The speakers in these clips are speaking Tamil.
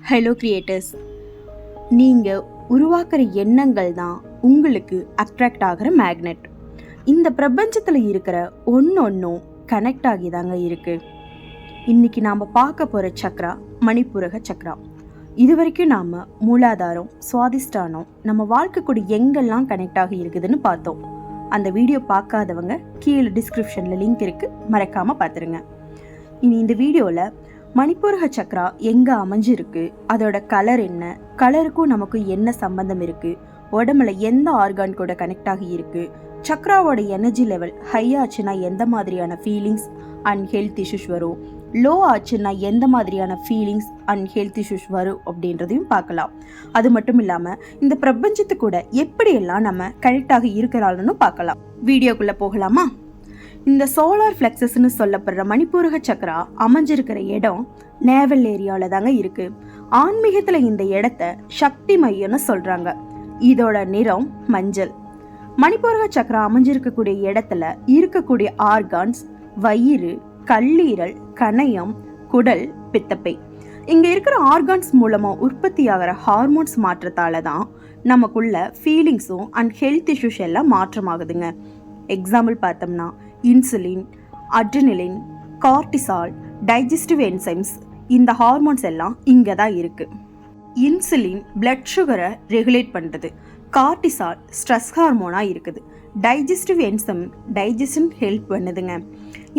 ஹலோ கிரியேட்டர்ஸ், நீங்கள் உருவாக்குற எண்ணங்கள் தான் உங்களுக்கு அட்ராக்ட் ஆகிற மேக்னெட். இந்த பிரபஞ்சத்தில் இருக்கிற ஒன்றும் கனெக்ட் ஆகி தாங்க இருக்குது. இன்றைக்கி நாம் பார்க்க போகிற சக்ரா மணிப்பூரக சக்ரா. இது வரைக்கும் நாம் மூலாதாரம், சுவாதிஷ்டானம், நம்ம வாழ்க்கை கூட எங்கெல்லாம் கனெக்ட் ஆகி இருக்குதுன்னு பார்த்தோம். அந்த வீடியோ பார்க்காதவங்க கீழே டிஸ்கிரிப்ஷனில் லிங்க் இருக்குது, மறக்காமல் பார்த்துருங்க. இனி இந்த வீடியோவில் மணிப்பூரக சக்ரா எங்கே அமைஞ்சிருக்கு, அதோட கலர் என்ன, கலருக்கும் நமக்கும் என்ன சம்பந்தம் இருக்குது, உடம்புல எந்த ஆர்கான் கூட கனெக்ட் ஆகி இருக்குது, சக்ராவோட எனர்ஜி லெவல் ஹை ஆச்சுன்னா எந்த மாதிரியான ஃபீலிங்ஸ் அண்ட் ஹெல்த் இஷ்யூஸ் வரும், லோ ஆச்சுன்னா எந்த மாதிரியான ஃபீலிங்ஸ் அண்ட் ஹெல்த் இஷ்யூஸ் வரும் அப்படின்றதையும் பார்க்கலாம். அது மட்டும் இல்லாமல் இந்த பிரபஞ்சத்து கூட எப்படியெல்லாம் நம்ம கனெக்ட் ஆகி இருக்கிறாள்னு பார்க்கலாம். வீடியோக்குள்ளே போகலாமா? இந்த சோலார் ஃப்ளெக்ஸஸ்ன்னு சொல்லப்படுற மணிப்பூரக சக்ரா அமைஞ்சிருக்கிற இடம் நேவல் ஏரியாவில் தாங்க இருக்கு. ஆன்மீகத்தில் இந்த இடத்த சக்தி மையம்னு சொல்றாங்க. இதோட நிறம் மஞ்சள். மணிப்பூரக சக்ரா அமைஞ்சிருக்கக்கூடிய இடத்துல இருக்கக்கூடிய ஆர்கான்ஸ் வயிறு, கல்லீரல், கணையம், குடல், பித்தப்பை. இங்க இருக்கிற ஆர்கான்ஸ் மூலமா உற்பத்தி ஆகிற ஹார்மோன்ஸ் மாற்றத்தால தான் நமக்குள்ள ஃபீலிங்ஸும் அண்ட் ஹெல்த் இஷ்யூஸ் எல்லாம் மாற்றமாகுதுங்க. எக்ஸாம்பிள் பார்த்தோம்னா insulin, adrenaline, cortisol, digestive enzymes, இந்த ஹார்மோன்ஸ் எல்லாம் இங்கே தான் இருக்குது. இன்சுலின் பிளட் சுகரை ரெகுலேட் பண்ணுறது, கார்டிசால் ஸ்ட்ரெஸ் ஹார்மோனாக இருக்குது, டைஜஸ்டிவ் என்சைம் டைஜஷன் ஹெல்ப் பண்ணுதுங்க.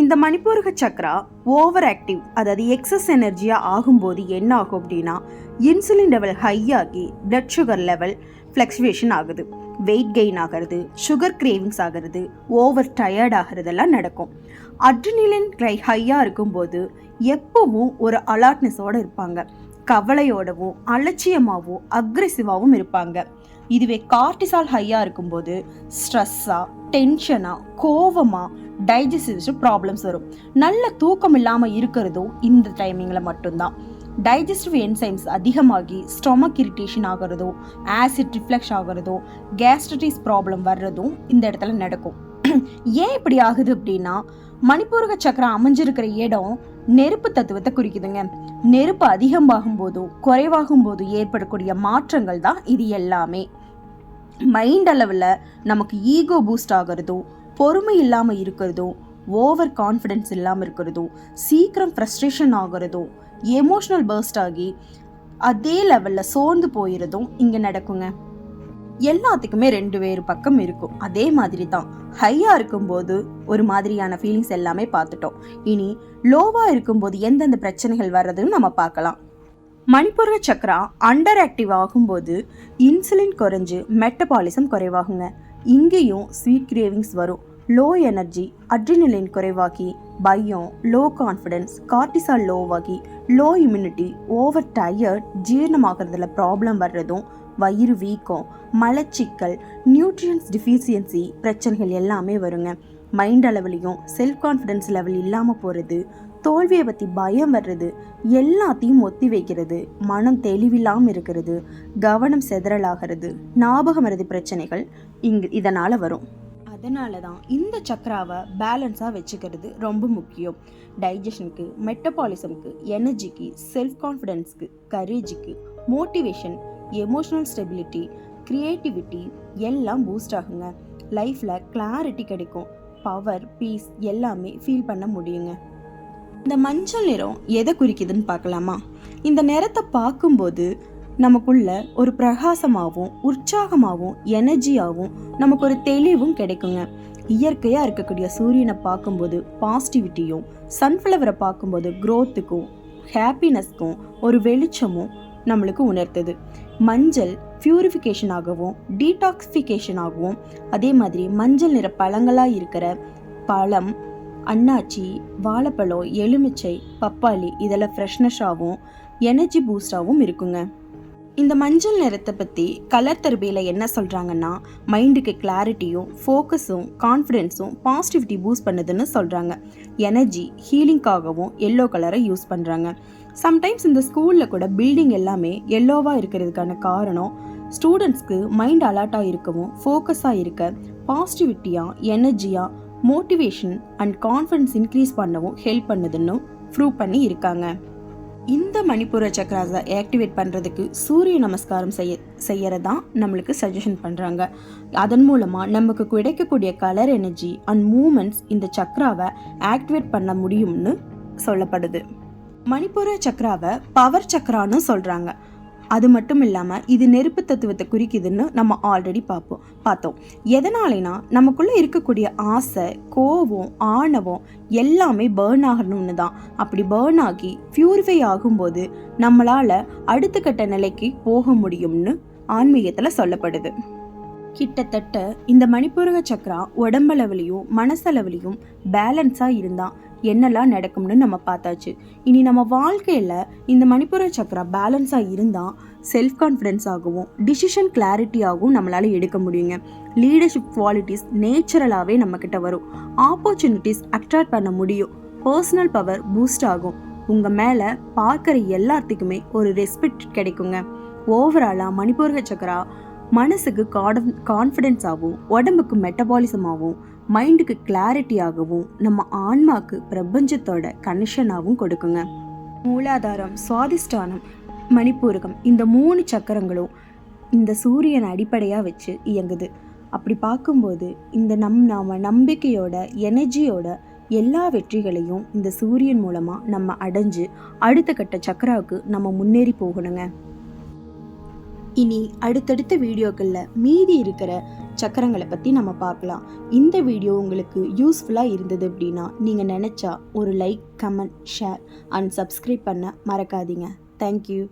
இந்த மணிப்பூரக சக்ரா ஓவர் ஆக்டிவ், அதாவது எக்ஸஸ் எனர்ஜியாக ஆகும்போது என்ன ஆகும் அப்படின்னா இன்சுலின் லெவல் ஹை ஆகி பிளட் சுகர் லெவல் ஃப்ளக்சுவேஷன் ஆகுது, வெயிட் கெயின் ஆகிறது, சுகர் கிரேவிங்ஸ் ஆகிறது, ஓவர் டயர்ட் ஆகிறதெல்லாம் நடக்கும். அட்ரினலின் ஹையாக இருக்கும்போது எப்பவும் ஒரு அலர்ட்னஸோடு இருப்பாங்க, கவலையோடவும் அலட்சியமாகவும் அக்ரெசிவாகவும் இருப்பாங்க. இதுவே கார்டிசால் ஹையாக இருக்கும்போது ஸ்ட்ரெஸ்ஸாக, டென்ஷனாக, கோவமாக, டைஜஸ்டிவ் ப்ராப்ளம்ஸ் வரும். நல்ல தூக்கம் இல்லாமல் இருக்கிறதும் இந்த டைமிங்கில் மட்டும்தான். டைஜஸ்டிவ் என்சைம்ஸ் அதிகமாகி ஸ்டொமக் இரிட்டேஷன் ஆகிறதும், ஆசிட் ரிஃப்ளெக்ஸ் ஆகிறதும், கேஸ்ட்ரைட்டிஸ் ப்ராப்ளம் வர்றதும் இந்த இடத்துல நடக்கும். ஏன் இப்படி ஆகுது அப்படின்னா மணிப்பூரக சக்ரா அமைஞ்சிருக்கிற இடம் நெருப்பு தத்துவத்தை குறிக்குதுங்க. நெருப்பு அதிகமாகும் போதும் குறைவாகும் போதும் ஏற்படக்கூடிய மாற்றங்கள் தான் இது எல்லாமே. மைண்ட் அளவில் நமக்கு ஈகோ பூஸ்ட் ஆகிறதும், பொறுமை இல்லாமல் இருக்கிறதும், ஓவர் கான்ஃபிடென்ஸ் இல்லாமல் இருக்கிறதும், சீக்கிரம் ஃப்ரஸ்ட்ரேஷன் ஆகிறதும், எமோஷனல் பர்ஸ்ட் ஆகி அதே லெவலில் சோர்ந்து போயிடுறதும் இங்கே நடக்குங்க. எல்லாத்துக்குமே ரெண்டு வேறு பக்கம் இருக்கும். அதே மாதிரி தான் ஹையாக இருக்கும்போது ஒரு மாதிரியான ஃபீலிங்ஸ் எல்லாமே பார்த்துட்டோம். இனி லோவாக இருக்கும்போது எந்தெந்த பிரச்சனைகள் வர்றதுன்னு நம்ம பார்க்கலாம். மணிப்பூரக சக்ரா அண்டர் ஆக்டிவ் ஆகும்போது இன்சுலின் குறைஞ்சு மெட்டபாலிசம் குறைவாகுங்க. இங்கேயும் ஸ்வீட் கிரேவிங்ஸ் வரும். லோ எனர்ஜி, அட்ரினலின் குறைவாகி பயம், லோ கான்ஃபிடென்ஸ், கார்டிசால் லோவாகி லோ இம்யூனிட்டி, ஓவர் டயர்ட், ஜீரணமாகறதுல ப்ராப்ளம் வர்றதும், வயிறு வீக்கம், மலச்சிக்கல், நியூட்ரியன்ஸ் டிஃபிஷியன்சி பிரச்சனைகள் எல்லாமே வருங்க. மைண்ட் அளவுலையும் செல்ஃப் கான்ஃபிடென்ஸ் லெவல் இல்லாமல் போகிறது, தோல்வியை பற்றி பயம் வர்றது, எல்லாத்தையும் ஒத்தி வைக்கிறது, மனம் தெளிவில்லாமல் இருக்கிறது, கவனம் செதறலாகிறது, ஞாபக மறதி பிரச்சனைகள் இதனால் வரும். அதனால தான் இந்த சக்ராவை பேலன்ஸாக வச்சுக்கிறது ரொம்ப முக்கியம். டைஜஷனுக்கு, மெட்டபாலிசம்க்கு, எனர்ஜிக்கு, செல்ஃப் கான்ஃபிடென்ஸ்க்கு, கரேஜுக்கு, மோட்டிவேஷன், எமோஷனல் ஸ்டெபிலிட்டி, க்ரியேட்டிவிட்டி எல்லாம் பூஸ்ட் ஆகுங்க. லைஃப்பில் கிளாரிட்டி கிடைக்கும், பவர், பீஸ் எல்லாமே ஃபீல் பண்ண முடியுங்க. இந்த மஞ்சள் நிறம் எதை குறிக்குதுன்னு பார்க்கலாமா? இந்த நிறத்தை பார்க்கும்போது நமக்குள்ள ஒரு பிரகாசமாகவும் உற்சாகமாகவும் எனர்ஜியாகவும் நமக்கு ஒரு தெளிவும் கிடைக்குங்க. இயற்கையாக இருக்கக்கூடிய சூரியனை பார்க்கும்போது பாசிட்டிவிட்டியும், சன்ஃப்ளவரை பார்க்கும்போது க்ரோத்துக்கும் ஹாப்பினஸ்க்கும் ஒரு வெளிச்சமும் நம்மளுக்கு உணர்த்துது. மஞ்சள் பியூரிஃபிகேஷன் ஆகவும் டீடாக்சிஃபிகேஷன் ஆகவும், அதே மாதிரி மஞ்சள் நிற பழங்களாக இருக்கிற பழம், அன்னாச்சி, வாழைப்பழம், எலுமிச்சை, பப்பாளி இதெல்லாம் ஃப்ரெஷ்னஸாகவும் எனர்ஜி பூஸ்டாகவும் இருக்குங்க. இந்த மஞ்சள் நிறத்தை பற்றி கலர் தெரபியில் என்ன சொல்கிறாங்கன்னா மைண்டுக்கு கிளாரிட்டியும், ஃபோக்கஸும், கான்ஃபிடென்ஸும், பாசிட்டிவிட்டி பூஸ்ட் பண்ணுதுன்னு சொல்கிறாங்க. எனர்ஜி ஹீலிங்காகவும் எல்லோ கலரை யூஸ் பண்ணுறாங்க. சம்டைம்ஸ் இந்த ஸ்கூலில் கூட பில்டிங் எல்லாமே எல்லோவாக இருக்கிறதுக்கான காரணம் ஸ்டூடெண்ட்ஸ்க்கு மைண்ட் அலர்ட்டாக இருக்கவும், ஃபோக்கஸாக இருக்க, பாசிட்டிவிட்டியாக, எனர்ஜியாக, மோட்டிவேஷன் அண்ட் கான்ஃபிடன்ஸ் இன்க்ரீஸ் பண்ணவும் ஹெல்ப் பண்ணுதுன்னு ப்ரூவ் பண்ணி இருக்காங்க. இந்த மணிப்பூர சக்கராஸை ஆக்டிவேட் பண்ணுறதுக்கு சூரிய நமஸ்காரம் செய்யறதான் நம்மளுக்கு சஜஷன் பண்ணுறாங்க. அதன் மூலமாக நமக்கு கிடைக்கக்கூடிய கலர் எனர்ஜி அண்ட் மூமெண்ட்ஸ் இந்த சக்கராவை ஆக்டிவேட் பண்ண முடியும்னு சொல்லப்படுது. மணிப்பூர சக்கராவை பவர் சக்கரான்னு சொல்கிறாங்க. அது மட்டும் இல்லாமல் இது நெருப்பு தத்துவத்தை குறிக்குதுன்னு நம்ம ஆல்ரெடி பார்த்தோம். எதனாலனா நமக்குள்ளே இருக்கக்கூடிய ஆசை, கோபம், ஆணவம் எல்லாமே பேர்ன் ஆகணும்னு தான். அப்படி பேர்ன் ஆகி பியூரிஃபை ஆகும்போது நம்மளால் அடுத்த கட்ட நிலைக்கு போக முடியும்னு ஆன்மீகத்தில் சொல்லப்படுது. கிட்டத்தட்ட இந்த மணிப்பூரக சக்கரா உடம்பளவுலையும் மனசளவுலையும் பேலன்ஸாக இருந்தால் என்னெல்லாம் நடக்கும்னு நம்ம பார்த்தாச்சு. இனி நம்ம வாழ்க்கையில் இந்த மணிப்பூர சக்கரா பேலன்ஸாக இருந்தால் செல்ஃப் கான்ஃபிடென்ஸ் ஆகவும் டிசிஷன் கிளாரிட்டியாகவும் நம்மளால் எடுக்க முடியுங்க. லீடர்ஷிப் குவாலிட்டிஸ் நேச்சுரலாகவே நம்மக்கிட்ட வரும். ஆப்பர்ச்சுனிட்டிஸ் அட்ராக்ட் பண்ண முடியும். பர்சனல் பவர் பூஸ்ட் ஆகும். உங்கள் மேலே பார்க்குற எல்லாத்துக்குமே ஒரு ரெஸ்பெக்ட் கிடைக்குங்க. ஓவராலாக மணிப்பூரக சக்கரா மனசுக்கு கான்ஃபிடென்ஸாகவும், உடம்புக்கு மெட்டபாலிசமாகவும், மைண்டுக்கு கிளாரிட்டியாகவும், நம்ம ஆன்மாக்கு பிரபஞ்சத்தோட கனெக்ஷனாகவும் கொடுக்குங்க. மூலாதாரம், சுவாதிஷ்டானம், மணிப்பூரகம் இந்த 3 சக்கரங்களும் இந்த சூரியனை அடிப்படையாக வச்சு இயங்குது. அப்படி பார்க்கும்போது இந்த நாம நம்பிக்கையோட எனர்ஜியோட எல்லா வெற்றிகளையும் இந்த சூரியன் மூலமாக நம்ம அடைஞ்சு அடுத்த கட்ட சக்கராவுக்கு நம்ம முன்னேறி போகணுங்க. இனி அடுத்தடுத்த வீடியோக்களில் மீதி இருக்கிற சக்கரங்களை பற்றி நம்ம பார்க்கலாம். இந்த வீடியோ உங்களுக்கு யூஸ்ஃபுல்லாக இருந்தது அப்படின்னா நீங்கள் நினச்சா ஒரு like, comment, share and subscribe பண்ண மறக்காதீங்க. தேங்க்யூ.